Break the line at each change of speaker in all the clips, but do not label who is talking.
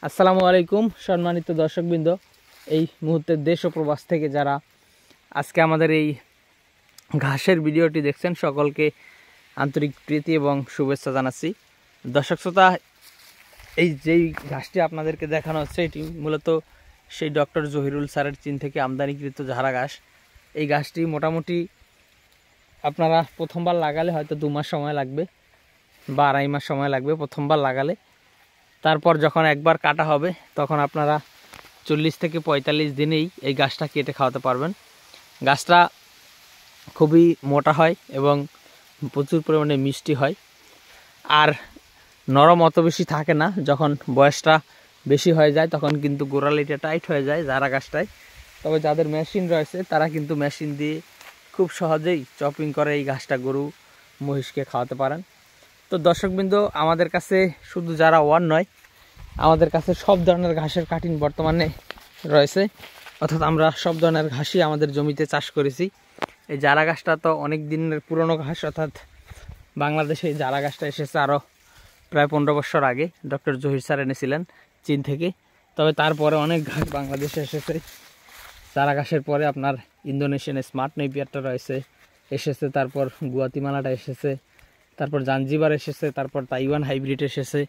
আসসালামু আলাইকুম সম্মানিত দর্শকবৃন্দ, এই মুহূর্তে দেশ ও প্রবাস থেকে যারা আজকে আমাদের এই ঘাসের ভিডিওটি দেখছেন সকলকে আন্তরিক প্রীতি এবং শুভেচ্ছা জানাচ্ছি। দর্শক শ্রোতা, এই যেই ঘাসটি আপনাদেরকে দেখানো হচ্ছে এটি মূলত সেই ডক্টর জহিরুল স্যারের চীন থেকে আমদানিকৃত ঝাড়া ঘাস। এই ঘাসটি মোটামুটি আপনারা প্রথমবার লাগালে হয়তো 2 মাস সময় লাগবে বা 2.5 মাস সময় লাগবে প্রথমবার লাগালে। তারপর যখন একবার কাটা হবে তখন আপনারা 40 থেকে 45 দিনেই এই গাছটা কেটে খাওয়াতে পারবেন। গাছটা খুবই মোটা হয় এবং প্রচুর পরিমাণে মিষ্টি হয়, আর নরম অত বেশি থাকে না। যখন বয়সটা বেশি হয়ে যায় তখন কিন্তু গোড়ালিটা টাইট হয়ে যায় ঝাড়া গাছটায়। তবে যাদের মেশিন রয়েছে তারা কিন্তু মেশিন দিয়ে খুব সহজেই চপিং করে এই ঘাসটা গরু মহিষকে খাওয়াতে পারেন। তো দর্শকবৃন্দ, আমাদের কাছে শুধু যারা ওয়ান নয়, আমাদের কাছে সব ধরনের ঘাসের কাটিং বর্তমানে রয়েছে, অর্থাৎ আমরা সব ধরনের ঘাসই আমাদের জমিতে চাষ করেছি। এই জারা ঘাসটা তো অনেক দিনের পুরনো ঘাস, অর্থাৎ বাংলাদেশে এই জারা ঘাসটা এসেছে আরও প্রায় 15 বছর আগে ডক্টর জহির স্যার এনেছিলেন চীন থেকে। তবে তারপরে অনেক ঘাস বাংলাদেশে এসেছে। জারা ঘাসের পরে আপনার ইন্দোনেশিয়ান স্মার্ট নেপিয়ারটা এসেছে, তারপর গুয়াতিমালাটা এসেছে, তারপর জাঞ্জিবার এসেছে, তারপর তাইওয়ান হাইব্রিড এসেছে।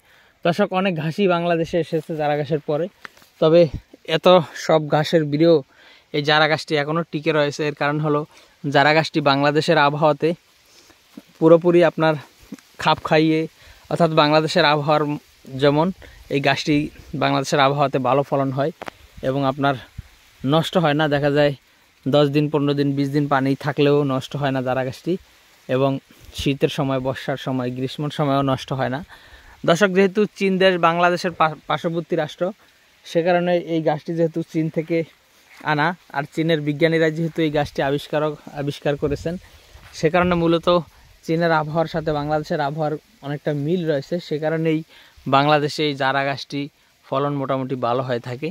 দর্শক, অনেক ঘাসই বাংলাদেশে এসেছে জারা ঘাসের পরে। তবে এত সব ঘাসের ভিড়েও এই জারা ঘাসটি এখনও টিকে রয়েছে। এর কারণ হলো জারা ঘাসটি বাংলাদেশের আবহাওয়াতে পুরোপুরি আপনার খাপ খাইয়ে, অর্থাৎ বাংলাদেশের আবহাওয়ার যেমন এই গাছটি বাংলাদেশের আবহাওয়াতে ভালো ফলন হয় এবং আপনার নষ্ট হয় না। দেখা যায় 10 দিন, 15 দিন, 20 দিন পানি থাকলেও নষ্ট হয় না জারা গাছটি, এবং শীতের সময়, বর্ষার সময়, গ্রীষ্মের সময়ও নষ্ট হয় না। দর্শক, যেহেতু চীন দেশ বাংলাদেশের পার্শ্ববর্তী রাষ্ট্র, সে কারণে এই গাছটি যেহেতু চীন থেকে আনা, আর চীনের বিজ্ঞানীরা যেহেতু এই গাছটি আবিষ্কার করেছেন, সে কারণে মূলত চীনের আবহাওয়ার সাথে বাংলাদেশের আবহাওয়ার অনেকটা মিল রয়েছে। সে কারণেই বাংলাদেশে এই জারা গাছটি ফলন মোটামুটি ভালো হয়ে থাকে।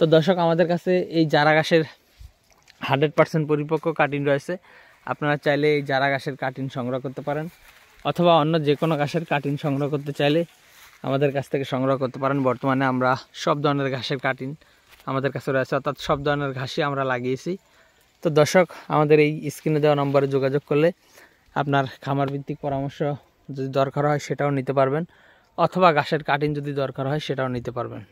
তো দর্শক, আমাদের কাছে এই জারা গাছের 100% পরিপক্ক কাটিং রয়েছে। আপনারা চাইলে এই জারা ঘাসের কাটিং সংগ্রহ করতে পারেন, অথবা অন্য যে কোনো ঘাসের কাটিং সংগ্রহ করতে চাইলে আমাদের কাছ থেকে সংগ্রহ করতে পারেন। বর্তমানে আমরা সব ধরনের ঘাসের কাটিং আমাদের কাছে রয়েছে, অর্থাৎ সব ধরনের ঘাসই আমরা লাগিয়েছি। তো দর্শক, আমাদের এই স্ক্রিনে দেওয়া নম্বরে যোগাযোগ করলে আপনার খামার ভিত্তিক পরামর্শ যদি দরকার হয় সেটাও নিতে পারবেন, অথবা ঘাসের কাটিং যদি দরকার হয় সেটাও নিতে পারবেন।